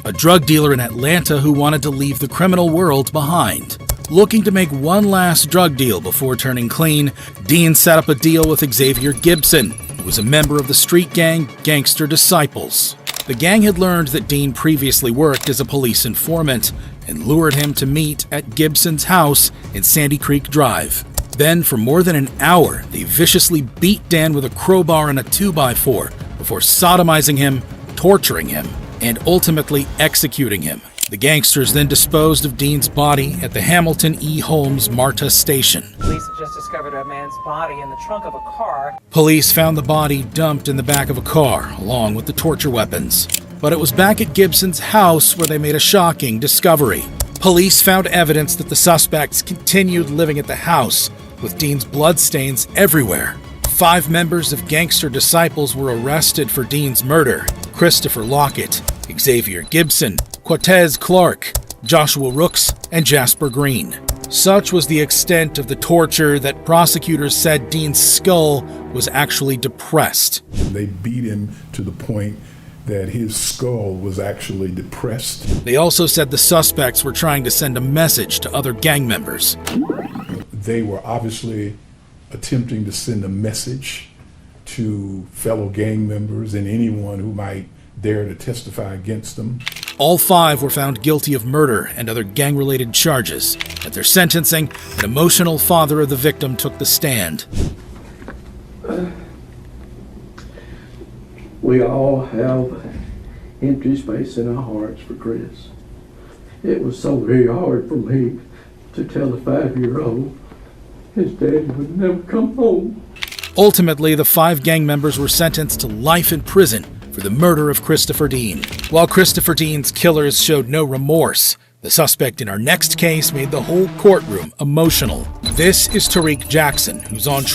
a drug dealer in Atlanta who wanted to leave the criminal world behind. Looking to make one last drug deal before turning clean, Dean set up a deal with Xavier Gibson, who was a member of the street gang Gangster Disciples. The gang had learned that Dean previously worked as a police informant and lured him to meet at Gibson's house in Sandy Creek Drive. Then, for more than an hour, they viciously beat Dan with a crowbar and a 2x4 before sodomizing him, torturing him, and ultimately executing him. The gangsters then disposed of Dean's body at the Hamilton E. Holmes MARTA station. Police have just discovered a man's body in the trunk of a car. Police found the body dumped in the back of a car, along with the torture weapons. But it was back at Gibson's house where they made a shocking discovery. Police found evidence that the suspects continued living at the house, with Dean's bloodstains everywhere. 5 members of Gangster Disciples were arrested for Dean's murder: Christopher Lockett, Xavier Gibson, Cortez Clark, Joshua Rooks, and Jasper Green. Such was the extent of the torture that prosecutors said Dean's skull was actually depressed. They beat him to the point that his skull was actually depressed. They also said the suspects were trying to send a message to other gang members. They were obviously attempting to send a message to fellow gang members and anyone who might dare to testify against them. All 5 were found guilty of murder and other gang-related charges. At their sentencing, an emotional father of the victim took the stand. We all have empty space in our hearts for Chris. It was so very hard for me to tell a 5-year-old his daddy would never come home. Ultimately, the 5 gang members were sentenced to life in prison for the murder of Christopher Dean. While Christopher Dean's killers showed no remorse, the suspect in our next case made the whole courtroom emotional. This is Tariq Jackson, who's on